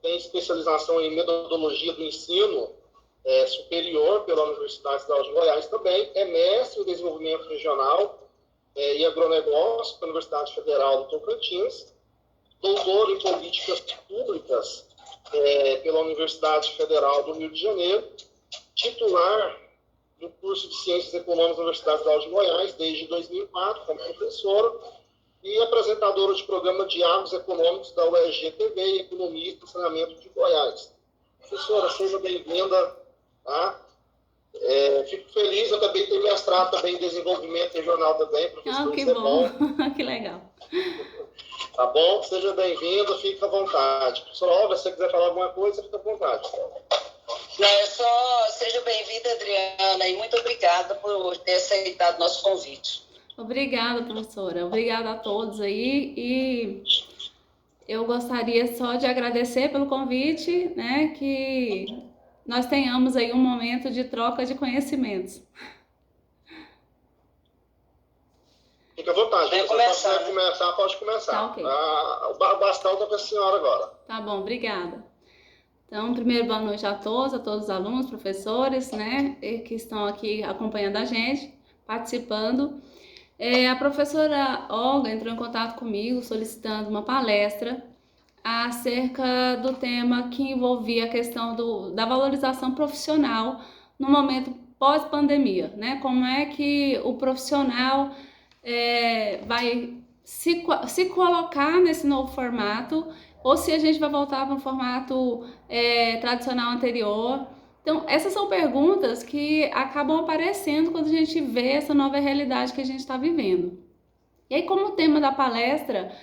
tem especialização em metodologia do ensino superior pela Universidade Estadual de Goiás também, é mestre em desenvolvimento regional e agronegócio pela Universidade Federal do Tocantins, doutor em políticas públicas pela Universidade Federal do Rio de Janeiro, titular do curso de Ciências Econômicas da Universidade Estadual de Goiás desde 2004 como professora e apresentadora de programa Diálogos Econômicos da UEG-TV e economista e saneamento de Goiás. Professora, seja bem-vinda. Tá? Fico feliz, eu também tenho mestrado também em desenvolvimento regional também, professor. Que bom, que legal. Tá bom? Seja bem-vindo, fique à vontade. Professora Olga, se você quiser falar alguma coisa, fica à vontade. Não, é só seja bem-vinda, Adriana, e muito obrigada por ter aceitado nosso convite. Obrigada, professora. Obrigada a todos aí. E eu gostaria só de agradecer pelo convite, né, que nós tenhamos aí um momento de troca de conhecimentos. Fica à vontade. Se você quiser começar, pode começar. Tá, ok. O bastão está com a senhora agora. Tá bom, obrigada. Então, primeiro, boa noite a todos os alunos, professores, né, que estão aqui acompanhando a gente, participando. A professora Olga entrou em contato comigo solicitando uma palestra acerca do tema que envolvia a questão da valorização profissional no momento pós-pandemia, né? Como é que o profissional vai se colocar nesse novo formato, ou se a gente vai voltar para um formato tradicional anterior. Então, essas são perguntas que acabam aparecendo quando a gente vê essa nova realidade que a gente está vivendo. E aí, como tema da palestra,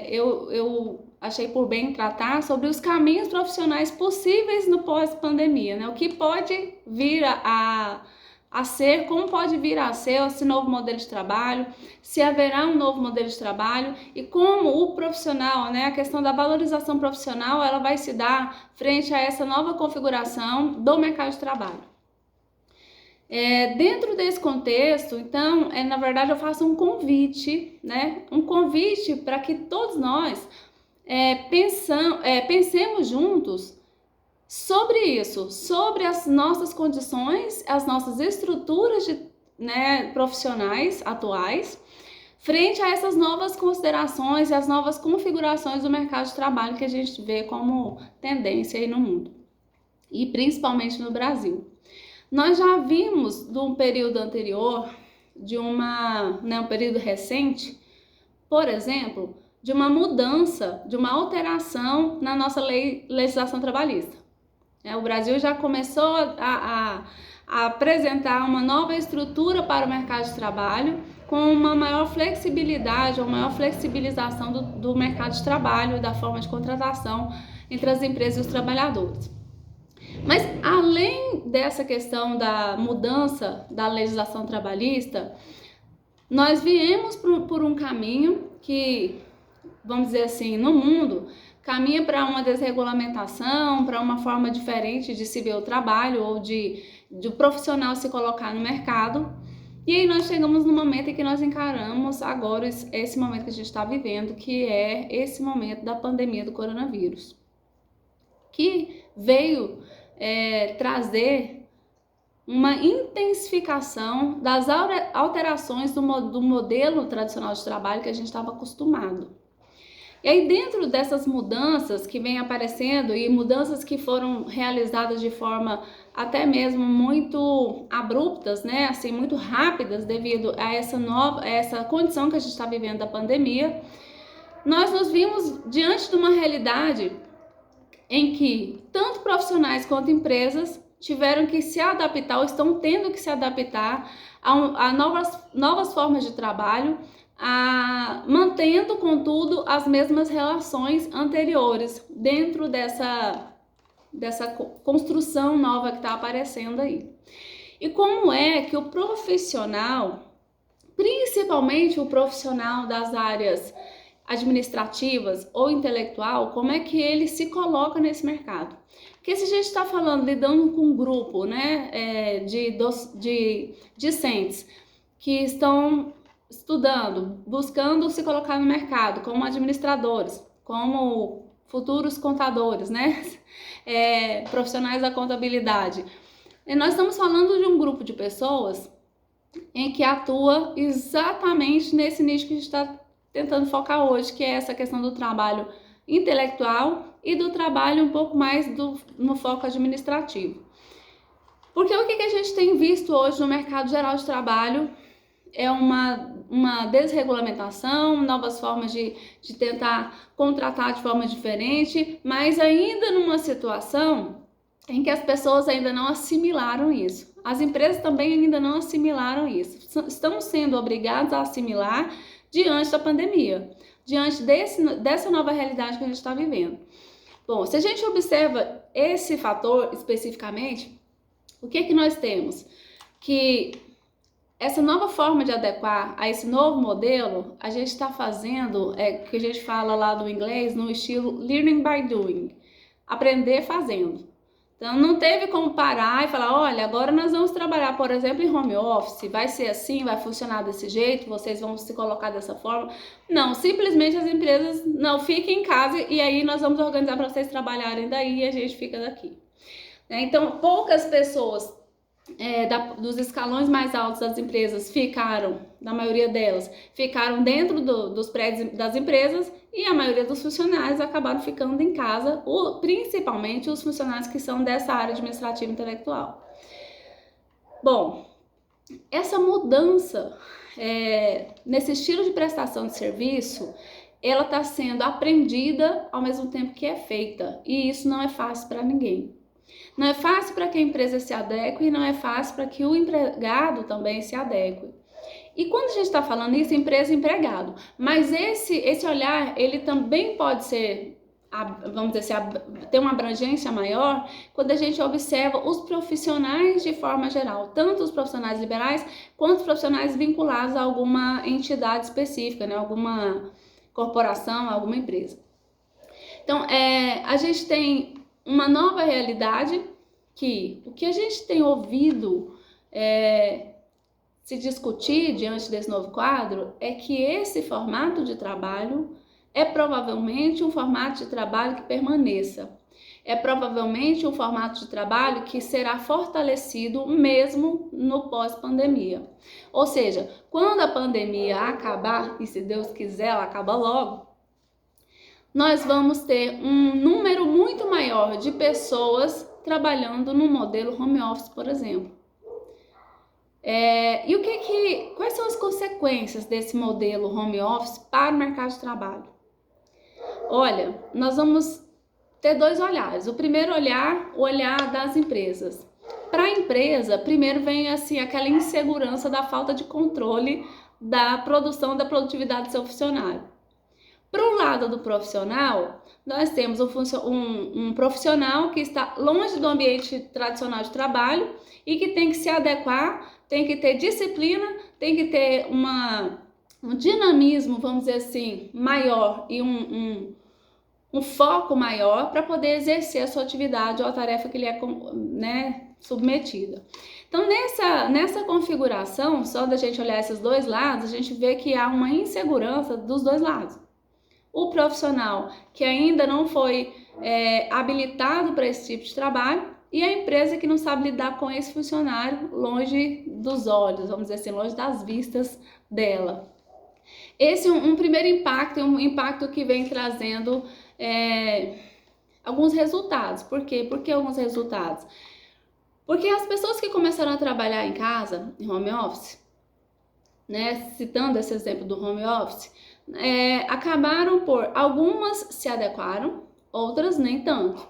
eu achei por bem tratar sobre os caminhos profissionais possíveis no pós-pandemia, né? O que pode vir a ser, como pode vir a ser esse novo modelo de trabalho, se haverá um novo modelo de trabalho e como o profissional, né, a questão da valorização profissional, ela vai se dar frente a essa nova configuração do mercado de trabalho. Dentro desse contexto, então, na verdade, eu faço um convite, né, um convite para que todos nós pensemos juntos sobre isso, sobre as nossas condições, as nossas estruturas profissionais atuais, frente a essas novas considerações e as novas configurações do mercado de trabalho que a gente vê como tendência aí no mundo, e principalmente no Brasil. Nós já vimos de um período anterior, de um período recente, por exemplo, de uma mudança, de uma alteração na nossa legislação trabalhista. O Brasil já começou a apresentar uma nova estrutura para o mercado de trabalho, com uma maior flexibilidade, uma maior flexibilização do mercado de trabalho e da forma de contratação entre as empresas e os trabalhadores. Mas, além dessa questão da mudança da legislação trabalhista, nós viemos por um caminho que, vamos dizer assim, no mundo, caminha para uma desregulamentação, para uma forma diferente de se ver o trabalho ou de o profissional se colocar no mercado. E aí nós chegamos no momento em que nós encaramos agora esse momento que a gente está vivendo, que é esse momento da pandemia do coronavírus, que veio trazer uma intensificação das alterações do modelo tradicional de trabalho que a gente estava acostumado. E aí, dentro dessas mudanças que vêm aparecendo e mudanças que foram realizadas de forma até mesmo muito abruptas, né, assim, muito rápidas devido a essa condição que a gente está vivendo da pandemia, nós nos vimos diante de uma realidade em que tanto profissionais quanto empresas tiveram que se adaptar ou estão tendo que se adaptar a novas formas de trabalho, mantendo, contudo, as mesmas relações anteriores dentro dessa construção nova que está aparecendo aí. E como é que o profissional, principalmente o profissional das áreas administrativas ou intelectual, como é que ele se coloca nesse mercado? Porque se a gente está lidando com um grupo, né, de discentes que estão estudando, buscando se colocar no mercado como administradores, como futuros contadores, né? Profissionais da contabilidade. E nós estamos falando de um grupo de pessoas em que atua exatamente nesse nicho que a gente está tentando focar hoje, que é essa questão do trabalho intelectual e do trabalho um pouco mais no foco administrativo. Porque o que a gente tem visto hoje no mercado geral de trabalho é uma desregulamentação, novas formas de tentar contratar de forma diferente, mas ainda numa situação em que as pessoas ainda não assimilaram isso. As empresas também ainda não assimilaram isso. Estão sendo obrigados a assimilar diante da pandemia, diante dessa nova realidade que a gente está vivendo. Bom, se a gente observa esse fator especificamente, o que nós temos? Que essa nova forma de adequar a esse novo modelo, a gente está fazendo, que a gente fala lá do inglês, no estilo learning by doing, aprender fazendo. Então, não teve como parar e falar, olha, agora nós vamos trabalhar, por exemplo, em home office, vai ser assim, vai funcionar desse jeito, vocês vão se colocar dessa forma. Não, simplesmente as empresas, não, fiquem em casa e aí nós vamos organizar para vocês trabalharem daí e a gente fica daqui. Então, poucas pessoas dos escalões mais altos das empresas na maioria delas, ficaram dentro dos prédios das empresas e a maioria dos funcionários acabaram ficando em casa, principalmente os funcionários que são dessa área administrativa e intelectual. Bom, essa mudança nesse estilo de prestação de serviço, ela está sendo aprendida ao mesmo tempo que é feita, e isso não é fácil para ninguém. Não é fácil para que a empresa se adeque e não é fácil para que o empregado também se adeque. E quando a gente está falando isso, empresa e empregado, mas esse olhar, ele também pode ser, vamos dizer assim, ter uma abrangência maior quando a gente observa os profissionais de forma geral, tanto os profissionais liberais quanto os profissionais vinculados a alguma entidade específica, né, alguma corporação, alguma empresa. Então, a gente tem uma nova realidade que o que a gente tem ouvido se discutir diante desse novo quadro é que esse formato de trabalho é provavelmente um formato de trabalho que permaneça. É provavelmente um formato de trabalho que será fortalecido mesmo no pós-pandemia. Ou seja, quando a pandemia acabar, e se Deus quiser ela acaba logo, nós vamos ter um número muito maior de pessoas trabalhando no modelo home office, por exemplo. E quais são as consequências desse modelo home office para o mercado de trabalho? Olha, nós vamos ter dois olhares. O primeiro olhar, o olhar das empresas. Para a empresa, primeiro vem assim aquela insegurança da falta de controle da produção, da produtividade do seu funcionário. Para o lado do profissional, nós temos um profissional que está longe do ambiente tradicional de trabalho e que tem que se adequar, tem que ter disciplina, tem que ter um dinamismo, vamos dizer assim, maior e um foco maior para poder exercer a sua atividade ou a tarefa que lhe é submetida. Então, nessa configuração, só da gente olhar esses dois lados, a gente vê que há uma insegurança dos dois lados. O profissional que ainda não foi habilitado para esse tipo de trabalho e a empresa que não sabe lidar com esse funcionário longe dos olhos, vamos dizer assim, longe das vistas dela. Esse é um primeiro impacto, um impacto que vem trazendo alguns resultados. Por quê? Por que alguns resultados? Porque as pessoas que começaram a trabalhar em casa, em home office, né, citando esse exemplo do home office, acabaram por, algumas se adequaram, outras nem tanto.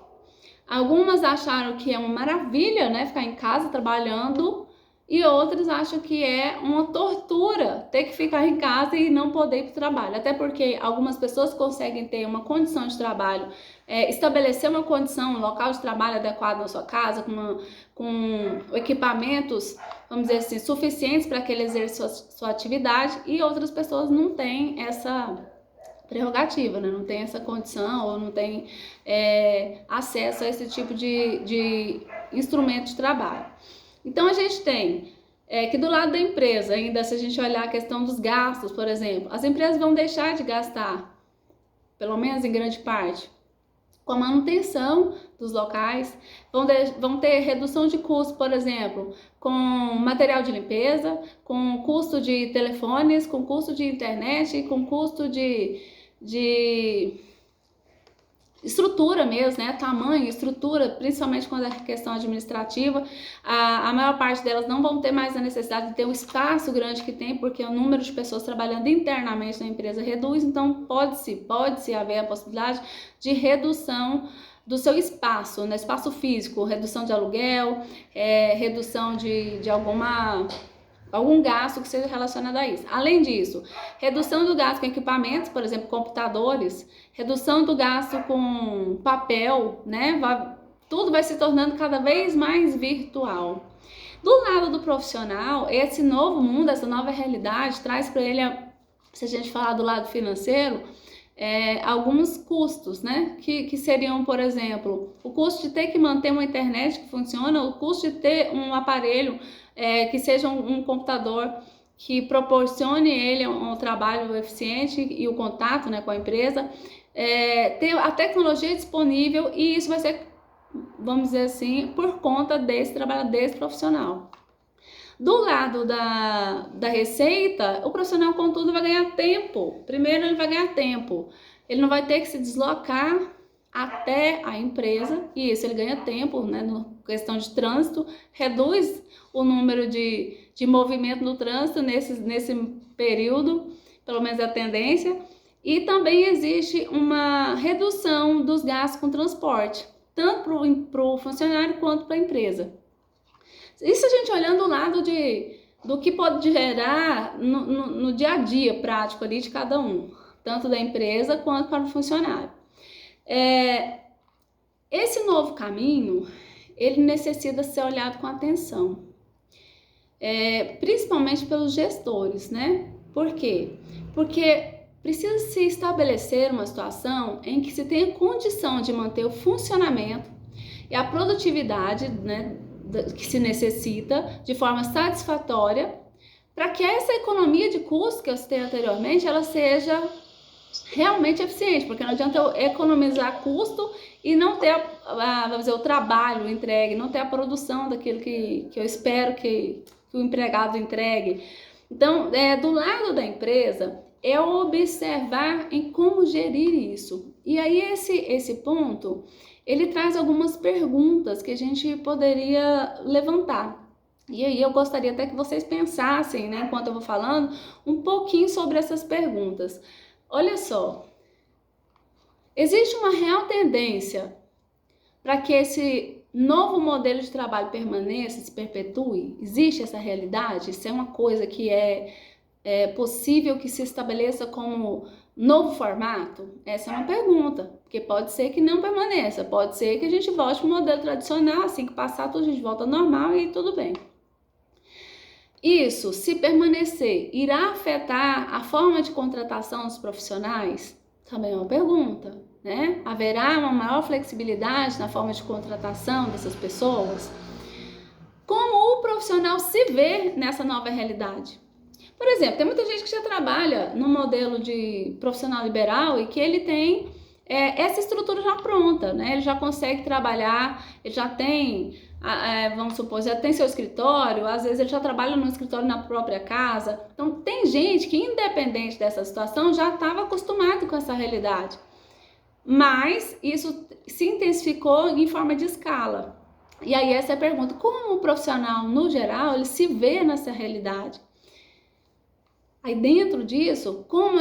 Algumas acharam que é uma maravilha, né, ficar em casa trabalhando, e outras acham que é uma tortura ter que ficar em casa e não poder ir para o trabalho. Até porque algumas pessoas conseguem ter uma condição de trabalho, estabelecer uma condição, um local de trabalho adequado na sua casa, com equipamentos, vamos dizer assim, suficientes para que ele exerça sua atividade, e outras pessoas não têm essa prerrogativa, né? Não tem essa condição ou não tem acesso a esse tipo de instrumento de trabalho. Então, a gente tem que do lado da empresa, ainda se a gente olhar a questão dos gastos, por exemplo, as empresas vão deixar de gastar, pelo menos em grande parte, com a manutenção dos locais, vão ter redução de custo, por exemplo, com material de limpeza, com custo de telefones, com custo de internet, com custo de estrutura mesmo, né? Tamanho, estrutura, principalmente quando é questão administrativa. A maior parte delas não vão ter mais a necessidade de ter o espaço grande que tem, porque o número de pessoas trabalhando internamente na empresa reduz, então pode-se haver a possibilidade de redução do seu espaço, né? Espaço físico, redução de aluguel, redução de algum gasto que seja relacionado a isso. Além disso, redução do gasto com equipamentos, por exemplo, computadores, redução do gasto com papel, né? Tudo vai se tornando cada vez mais virtual. Do lado do profissional, esse novo mundo, essa nova realidade, traz para ele, se a gente falar do lado financeiro, alguns custos, né? Que seriam, por exemplo, o custo de ter que manter uma internet que funciona, o custo de ter um aparelho que seja um computador que proporcione ele um trabalho eficiente e o contato, né, com a empresa, ter a tecnologia disponível, e isso vai ser, vamos dizer assim, por conta desse trabalho, desse profissional. Do lado da receita, o profissional, contudo, vai ganhar tempo. Primeiro, ele vai ganhar tempo. Ele não vai ter que se deslocar até a empresa, e isso ele ganha tempo, né, na questão de trânsito, reduz o número de movimento no trânsito nesse período, pelo menos é a tendência, e também existe uma redução dos gastos com transporte, tanto para o funcionário quanto para a empresa. Isso a gente olhando o lado do que pode gerar no dia a dia prático ali de cada um, tanto da empresa quanto para o funcionário. Esse novo caminho, ele necessita ser olhado com atenção, principalmente pelos gestores, né? Por quê? Porque precisa se estabelecer uma situação em que se tenha condição de manter o funcionamento e a produtividade, né, que se necessita de forma satisfatória, para que essa economia de custo que eu citei anteriormente, ela seja realmente eficiente, porque não adianta eu economizar custo e não ter vamos dizer, o trabalho entregue, não ter a produção daquilo que eu espero que o empregado entregue. Então, do lado da empresa, é observar em como gerir isso. E aí esse ponto, ele traz algumas perguntas que a gente poderia levantar. E aí eu gostaria até que vocês pensassem, né, enquanto eu vou falando, um pouquinho sobre essas perguntas. Olha só, existe uma real tendência para que esse novo modelo de trabalho permaneça, se perpetue? Existe essa realidade? Isso é uma coisa que é possível que se estabeleça como novo formato? Essa é uma pergunta, porque pode ser que não permaneça, pode ser que a gente volte para o modelo tradicional, assim que passar tudo a gente volta ao normal e tudo bem. Isso, se permanecer, irá afetar a forma de contratação dos profissionais? Também é uma pergunta, né? Haverá uma maior flexibilidade na forma de contratação dessas pessoas? Como o profissional se vê nessa nova realidade? Por exemplo, tem muita gente que já trabalha no modelo de profissional liberal e que ele tem essa estrutura já pronta, né? Ele já consegue trabalhar, ele já tem, vamos supor, já tem seu escritório, às vezes ele já trabalha no escritório na própria casa. Então, tem gente que, independente dessa situação, já estava acostumado com essa realidade. Mas isso se intensificou em forma de escala. E aí essa é a pergunta: como o profissional, no geral, ele se vê nessa realidade? Aí dentro disso, como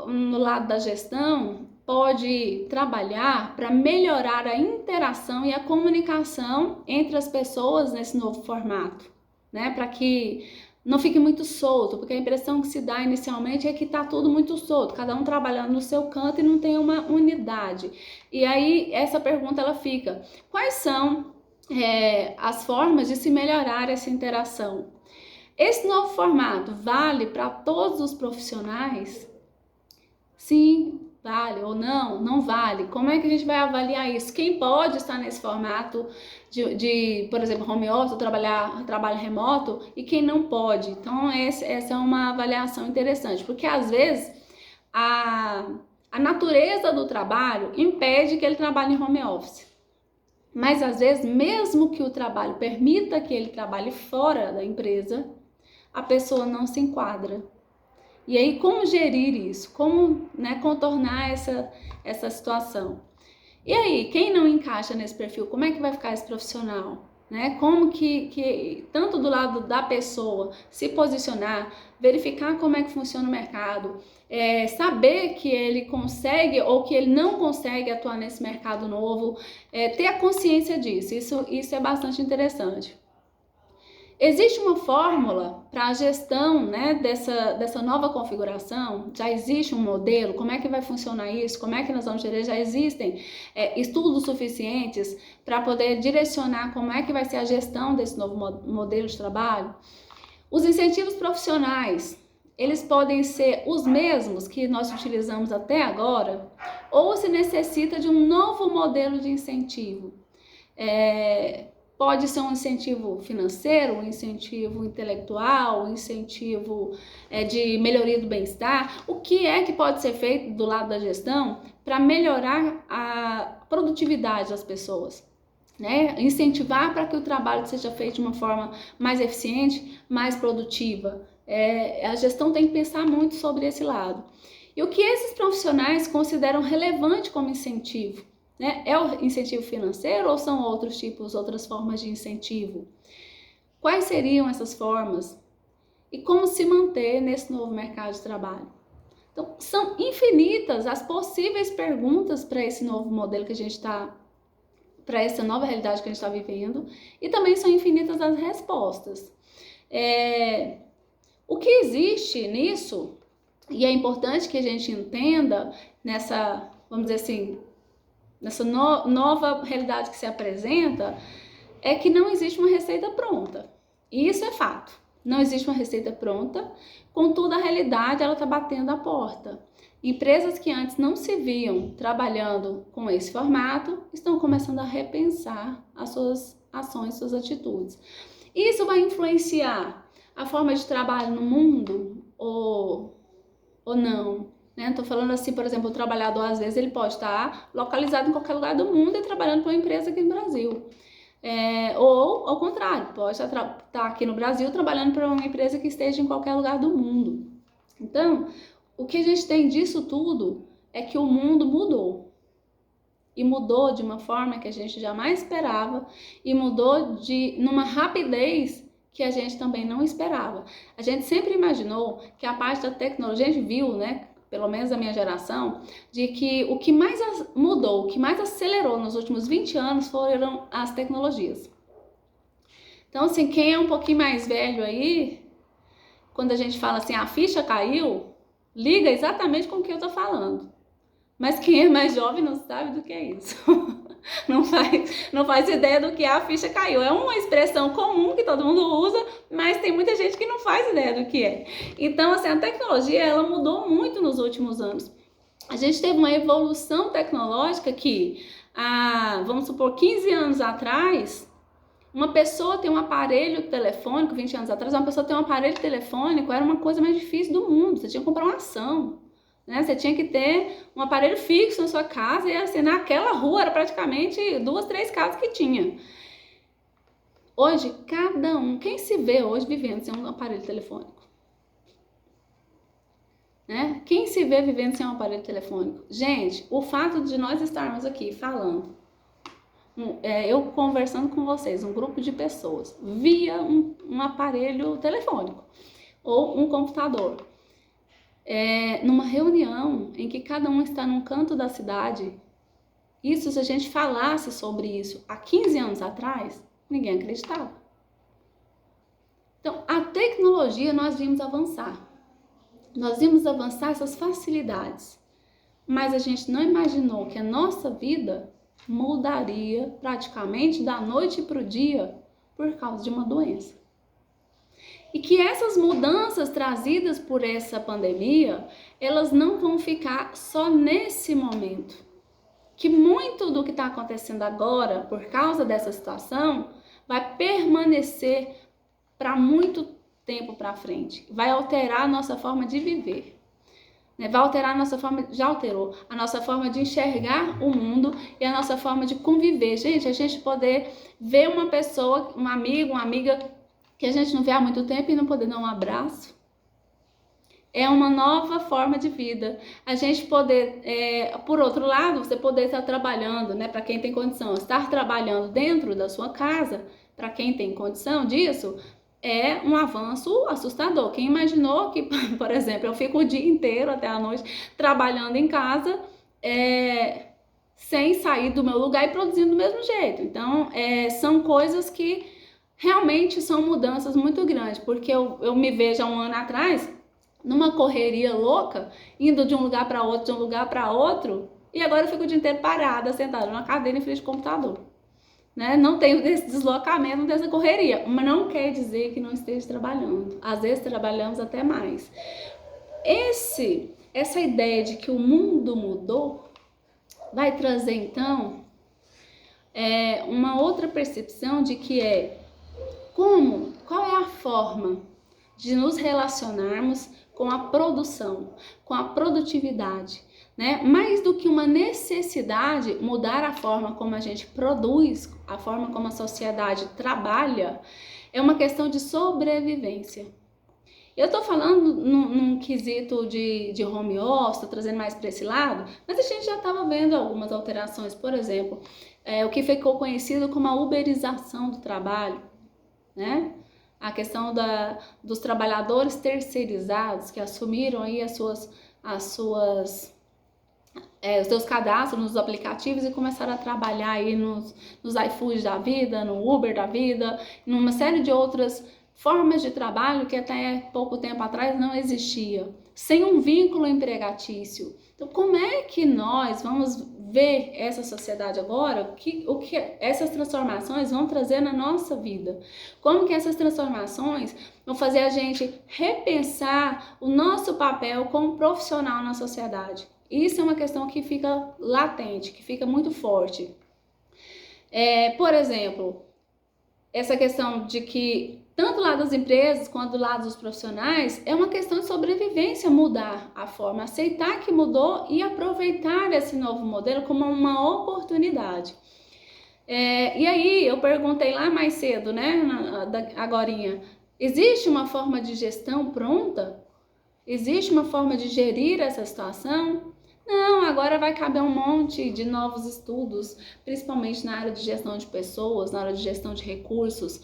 no lado da gestão, pode trabalhar para melhorar a interação e a comunicação entre as pessoas nesse novo formato, né? Para que não fique muito solto, porque a impressão que se dá inicialmente é que está tudo muito solto, cada um trabalhando no seu canto e não tem uma unidade. E aí essa pergunta ela fica: quais são as formas de se melhorar essa interação? Esse novo formato vale para todos os profissionais? Sim, vale ou não? Não vale. Como é que a gente vai avaliar isso? Quem pode estar nesse formato de por exemplo, home office, trabalho remoto, e quem não pode? Então, essa é uma avaliação interessante, porque às vezes a A natureza do trabalho impede que ele trabalhe em home office. Mas às vezes, mesmo que o trabalho permita que ele trabalhe fora da empresa, a pessoa não se enquadra. E aí, como gerir isso? Como, né, contornar essa situação? E aí, quem não encaixa nesse perfil, como é que vai ficar esse profissional? Né? Como que tanto do lado da pessoa, se posicionar, verificar como é que funciona o mercado, saber que ele consegue ou que ele não consegue atuar nesse mercado novo, ter a consciência disso, isso é bastante interessante. Existe uma fórmula para a gestão, né, dessa nova configuração? Já existe um modelo? Como é que vai funcionar isso? Como é que nós vamos gerir? Já existem estudos suficientes para poder direcionar como é que vai ser a gestão desse novo modelo de trabalho? Os incentivos profissionais, eles podem ser os mesmos que nós utilizamos até agora? Ou se necessita de um novo modelo de incentivo? Pode ser um incentivo financeiro, um incentivo intelectual, um incentivo de melhoria do bem-estar. O que é que pode ser feito do lado da gestão para melhorar a produtividade das pessoas? Né? Incentivar para que o trabalho seja feito de uma forma mais eficiente, mais produtiva. A gestão tem que pensar muito sobre esse lado. E o que esses profissionais consideram relevante como incentivo? Né? É o incentivo financeiro ou são outras formas de incentivo? Quais seriam essas formas? E como se manter nesse novo mercado de trabalho? Então, são infinitas as possíveis perguntas para esse novo modelo que a gente está, para essa nova realidade que a gente está vivendo, e também são infinitas as respostas. O que existe nisso, e é importante que a gente entenda nessa, vamos dizer assim, nessa nova realidade que se apresenta, é que não existe uma receita pronta. E isso é fato. Não existe uma receita pronta, contudo a realidade ela está batendo a porta. Empresas que antes não se viam trabalhando com esse formato estão começando a repensar as suas ações, suas atitudes. Isso vai influenciar a forma de trabalho no mundo ou não? Estou falando assim, por exemplo, o trabalhador às vezes ele pode estar localizado em qualquer lugar do mundo e trabalhando para uma empresa aqui no Brasil. Ou ao contrário, pode estar aqui no Brasil trabalhando para uma empresa que esteja em qualquer lugar do mundo. Então, o que a gente tem disso tudo é que o mundo mudou. E mudou de uma forma que a gente jamais esperava e mudou numa rapidez que a gente também não esperava. A gente sempre imaginou que a parte da tecnologia, a gente viu, né? Pelo menos a minha geração, de que o que mais mudou, o que mais acelerou nos últimos 20 anos foram as tecnologias. Então, assim, quem é um pouquinho mais velho aí, quando a gente fala assim, a ficha caiu, liga exatamente com o que eu tô falando. Mas quem é mais jovem não sabe do que é isso. Não faz ideia do que a ficha caiu. É uma expressão comum que todo mundo usa, mas tem muita gente que não faz ideia do que é. Então, assim, a tecnologia, ela mudou muito nos últimos anos. A gente teve uma evolução tecnológica que, vamos supor, 15 anos atrás, uma pessoa ter um aparelho telefônico, 20 anos atrás, uma pessoa ter um aparelho telefônico era uma coisa mais difícil do mundo. Você tinha que comprar uma ação. Né? Você tinha que ter um aparelho fixo na sua casa e assim, naquela rua era praticamente 2, 3 casas que tinha. Hoje, cada um, quem se vê hoje vivendo sem um aparelho telefônico? Né? Quem se vê vivendo sem um aparelho telefônico? Gente, o fato de nós estarmos aqui falando, eu conversando com vocês, um grupo de pessoas, via um aparelho telefônico ou um computador, numa reunião em que cada um está num canto da cidade, isso, se a gente falasse sobre isso há 15 anos atrás, ninguém acreditava. Então, a tecnologia nós vimos avançar. Nós vimos avançar essas facilidades, mas a gente não imaginou que a nossa vida mudaria praticamente da noite para o dia por causa de uma doença. E que essas mudanças trazidas por essa pandemia, elas não vão ficar só nesse momento. Que muito do que está acontecendo agora, por causa dessa situação, vai permanecer para muito tempo para frente. Vai alterar a nossa forma de viver. né? Vai alterar a nossa forma, já alterou, a nossa forma de enxergar o mundo e a nossa forma de conviver. Gente, a gente poder ver uma pessoa, um amigo, uma amiga que a gente não vê há muito tempo e não poder dar um abraço. É uma nova forma de vida. A gente poder, por outro lado, você poder estar trabalhando, né? Para quem tem condição, estar trabalhando dentro da sua casa, para quem tem condição disso, é um avanço assustador. Quem imaginou que, por exemplo, eu fico o dia inteiro até a noite trabalhando em casa, sem sair do meu lugar e produzindo do mesmo jeito. Então, são coisas que realmente são mudanças muito grandes, porque eu me vejo há um ano atrás numa correria louca, indo de um lugar para outro, de um lugar para outro, e agora eu fico o dia inteiro parada, sentada numa cadeira em frente ao computador. Né? Não tenho esse deslocamento dessa correria, mas não quer dizer que não esteja trabalhando. Às vezes trabalhamos até mais. Essa ideia de que o mundo mudou vai trazer então uma outra percepção de que qual é a forma de nos relacionarmos com a produção, com a produtividade, né? Mais do que uma necessidade, mudar a forma como a gente produz, a forma como a sociedade trabalha, é uma questão de sobrevivência. Eu tô falando num quesito de home office, tô trazendo mais para esse lado, mas a gente já estava vendo algumas alterações, por exemplo, o que ficou conhecido como a uberização do trabalho, né? A questão dos trabalhadores terceirizados que assumiram aí os seus cadastros nos aplicativos e começaram a trabalhar aí nos iFood da vida, no Uber da vida, numa série de outras formas de trabalho que até pouco tempo atrás não existia, sem um vínculo empregatício. Então, como é que nós vamos ver essa sociedade agora? O que essas transformações vão trazer na nossa vida? Como que essas transformações vão fazer a gente repensar o nosso papel como profissional na sociedade? Isso é uma questão que fica latente, que fica muito forte. Por exemplo, essa questão de que tanto do lado das empresas quanto do lado dos profissionais, é uma questão de sobrevivência mudar a forma, aceitar que mudou e aproveitar esse novo modelo como uma oportunidade. E aí, eu perguntei lá mais cedo, né, agorinha, existe uma forma de gestão pronta? Existe uma forma de gerir essa situação? Não, agora vai caber um monte de novos estudos, principalmente na área de gestão de pessoas, na área de gestão de recursos,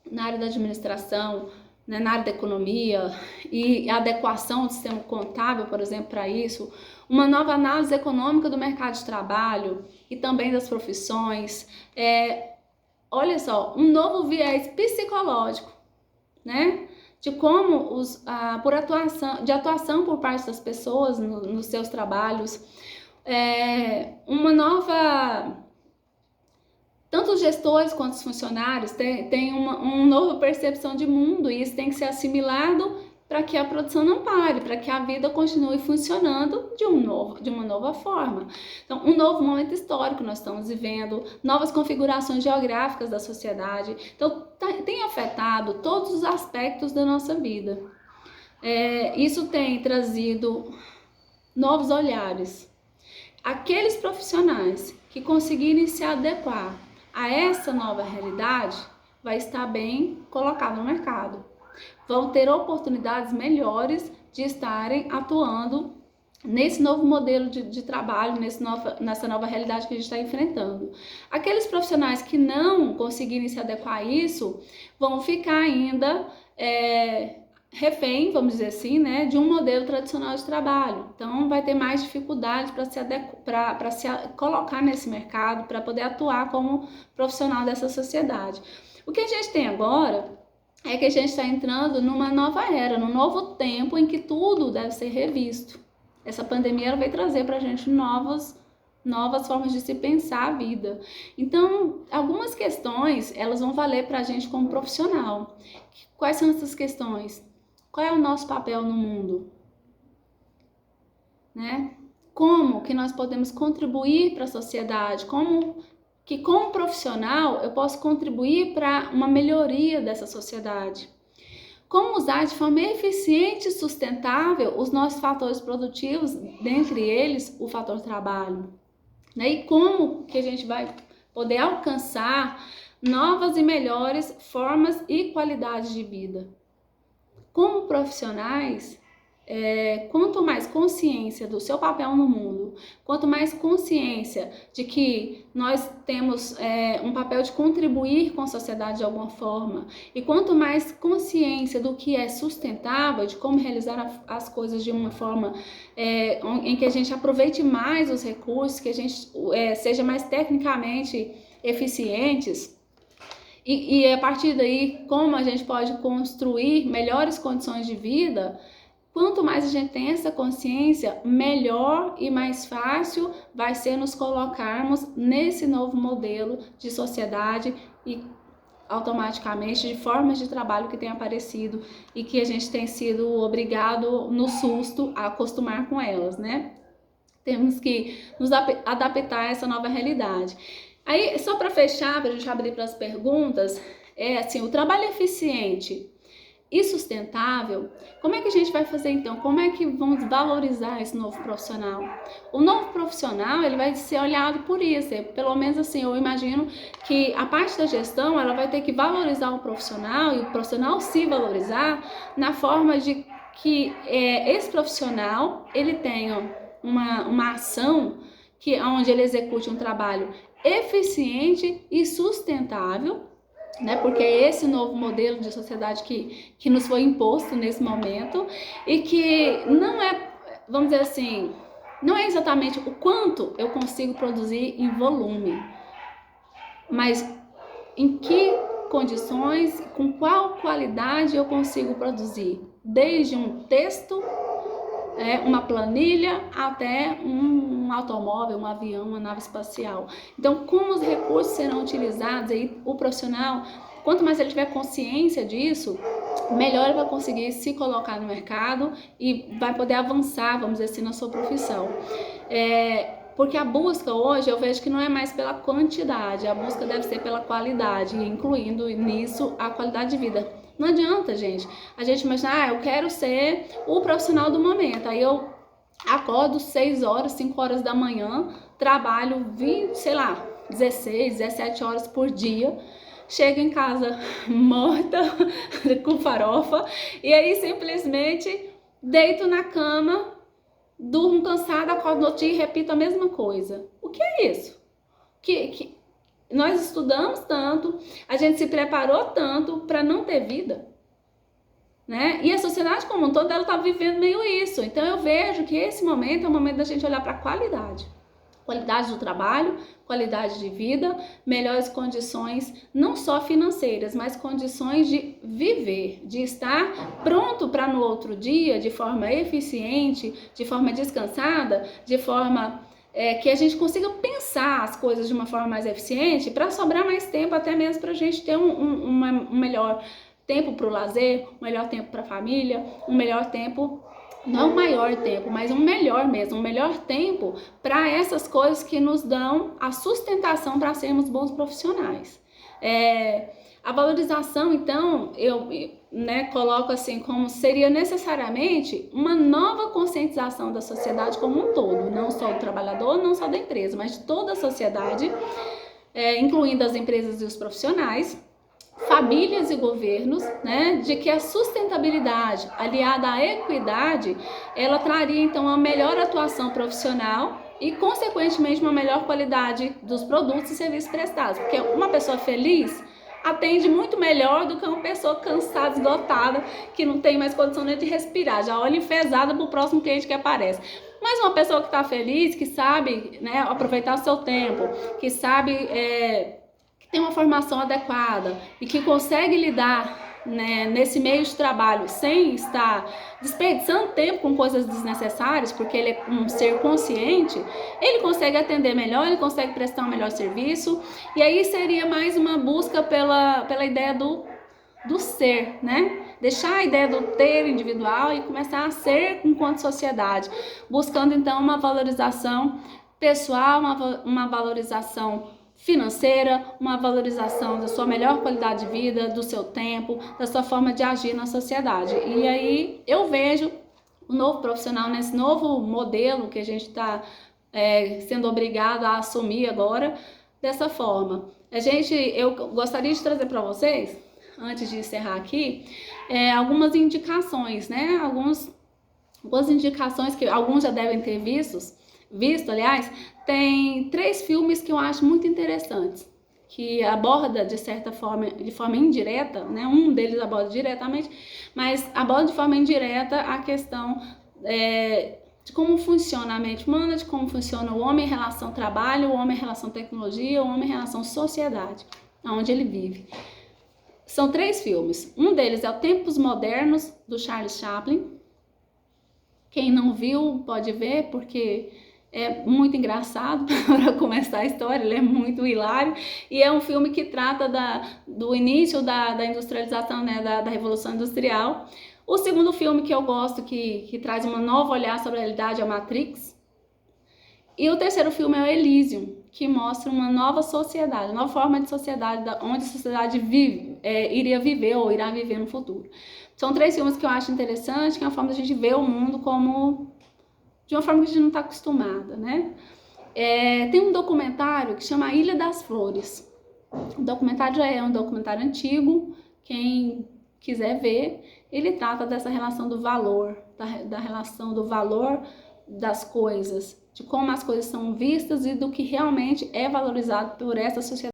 na área da administração, né, na área da economia e a adequação do sistema contábil, por exemplo, para isso, uma nova análise econômica do mercado de trabalho e também das profissões, olha só, um novo viés psicológico, né, de como atuação por parte das pessoas nos seus trabalhos, uma nova. Tanto os gestores quanto os funcionários têm uma nova percepção de mundo e isso tem que ser assimilado para que a produção não pare, para que a vida continue funcionando de uma nova forma. Então, um novo momento histórico nós estamos vivendo, novas configurações geográficas da sociedade. Então, tem afetado todos os aspectos da nossa vida. Isso tem trazido novos olhares. Aqueles profissionais que conseguirem se adequar a essa nova realidade vai estar bem colocado no mercado. Vão ter oportunidades melhores de estarem atuando nesse novo modelo de trabalho, nessa nova realidade que a gente está enfrentando. Aqueles profissionais que não conseguirem se adequar a isso vão ficar ainda refém, vamos dizer assim, né, de um modelo tradicional de trabalho. Então, vai ter mais dificuldade para se colocar nesse mercado, para poder atuar como profissional dessa sociedade. O que a gente tem agora é que a gente está entrando numa nova era, num novo tempo em que tudo deve ser revisto. Essa pandemia ela vai trazer para a gente novas formas de se pensar a vida. Então, algumas questões, elas vão valer para a gente como profissional. Quais são essas questões? Qual é o nosso papel no mundo? Né? Como que nós podemos contribuir para a sociedade? Como profissional, eu posso contribuir para uma melhoria dessa sociedade? como usar de forma eficiente e sustentável os nossos fatores produtivos, dentre eles o fator trabalho, né? E como que a gente vai poder alcançar novas e melhores formas e qualidades de vida. Como profissionais, quanto mais consciência do seu papel no mundo, quanto mais consciência de que nós temos um papel de contribuir com a sociedade de alguma forma, e quanto mais consciência do que é sustentável, de como realizar as coisas de uma forma em que a gente aproveite mais os recursos, que a gente seja mais tecnicamente eficientes, e a partir daí como a gente pode construir melhores condições de vida. Quanto mais a gente tem essa consciência, melhor e mais fácil vai ser nos colocarmos nesse novo modelo de sociedade e automaticamente de formas de trabalho que tem aparecido e que a gente tem sido obrigado no susto a acostumar com elas, né? Temos que nos adaptar a essa nova realidade. Aí, só para fechar, para a gente abrir para as perguntas, assim, o trabalho eficiente e sustentável, como é que a gente vai fazer então? Como é que vamos valorizar esse novo profissional? O novo profissional, ele vai ser olhado por isso, pelo menos assim, eu imagino que a parte da gestão, ela vai ter que valorizar o profissional e o profissional se valorizar na forma de que esse profissional, ele tenha uma ação onde ele execute um trabalho eficiente e sustentável, né? Porque é esse novo modelo de sociedade que nos foi imposto nesse momento e que não é, vamos dizer assim, não é exatamente o quanto eu consigo produzir em volume, mas em que condições, com qual qualidade eu consigo produzir, desde um texto, uma planilha, até um automóvel, um avião, uma nave espacial. Então, como os recursos serão utilizados, aí o profissional, quanto mais ele tiver consciência disso, melhor ele vai conseguir se colocar no mercado e vai poder avançar, vamos dizer assim, na sua profissão. Porque a busca hoje, eu vejo que não é mais pela quantidade, a busca deve ser pela qualidade, incluindo nisso a qualidade de vida. Não adianta, gente, a gente imaginar, eu quero ser o profissional do momento, aí eu acordo 6 horas, 5 horas da manhã, trabalho 16, 17 horas por dia, chego em casa morta, com farofa, e aí simplesmente deito na cama, durmo cansada, acordo no outro dia e repito a mesma coisa. O que é isso? Nós estudamos tanto, a gente se preparou tanto para não ter vida, né? E a sociedade como um todo, ela está vivendo meio isso. Então eu vejo que esse momento é o momento da gente olhar para a qualidade. Qualidade do trabalho, qualidade de vida, melhores condições, não só financeiras, mas condições de viver, de estar pronto para no outro dia, de forma eficiente, de forma descansada, de forma que a gente consiga pensar as coisas de uma forma mais eficiente para sobrar mais tempo, até mesmo para a gente ter um melhor tempo para o lazer, um melhor tempo para a família, um melhor tempo, não um maior tempo, mas um melhor mesmo, um melhor tempo para essas coisas que nos dão a sustentação para sermos bons profissionais. A valorização, então, eu coloco assim como seria necessariamente uma nova conscientização da sociedade como um todo, não só do trabalhador, não só da empresa, mas de toda a sociedade, incluindo as empresas e os profissionais, famílias e governos, né, de que a sustentabilidade aliada à equidade, ela traria então uma melhor atuação profissional e, consequentemente, uma melhor qualidade dos produtos e serviços prestados, porque uma pessoa feliz atende muito melhor do que uma pessoa cansada, esgotada, que não tem mais condição nem de respirar, já olha enfesada para o próximo cliente que aparece. Mas uma pessoa que está feliz, que sabe, né, aproveitar o seu tempo, que sabe que tem uma formação adequada e que consegue lidar, né, nesse meio de trabalho sem estar desperdiçando tempo com coisas desnecessárias, porque ele é um ser consciente, ele consegue atender melhor, ele consegue prestar um melhor serviço, e aí seria mais uma busca pela ideia do ser, né? Deixar a ideia do ter individual e começar a ser enquanto sociedade, buscando então uma valorização pessoal, uma valorização financeira, uma valorização da sua melhor qualidade de vida, do seu tempo, da sua forma de agir na sociedade. E aí eu vejo o novo profissional nesse novo modelo que a gente está sendo obrigado a assumir agora, dessa forma. Eu gostaria de trazer para vocês, antes de encerrar aqui, algumas indicações, né? Algumas indicações que alguns já devem ter visto, aliás, tem 3 filmes que eu acho muito interessantes, que aborda de certa forma, de forma indireta, né? Um deles aborda diretamente, mas aborda de forma indireta a questão de como funciona a mente humana, de como funciona o homem em relação ao trabalho, o homem em relação à tecnologia, o homem em relação à sociedade, onde ele vive. São 3 filmes. Um deles é o Tempos Modernos, do Charles Chaplin. Quem não viu pode ver, porque é muito engraçado para começar a história, ele é muito hilário. E é um filme que trata do início da industrialização, né, da Revolução Industrial. O segundo filme que eu gosto, que traz uma nova olhar sobre a realidade, é o Matrix. E o terceiro filme é o Elysium, que mostra uma nova sociedade, uma nova forma de sociedade, onde a sociedade iria viver ou irá viver no futuro. São 3 filmes que eu acho interessante, que é uma forma de a gente ver o mundo de uma forma que a gente não está acostumada, né? Tem um documentário que chama A Ilha das Flores. O documentário já é um documentário antigo, quem quiser ver, ele trata dessa relação do valor, da relação do valor das coisas, de como as coisas são vistas e do que realmente é valorizado por essa sociedade.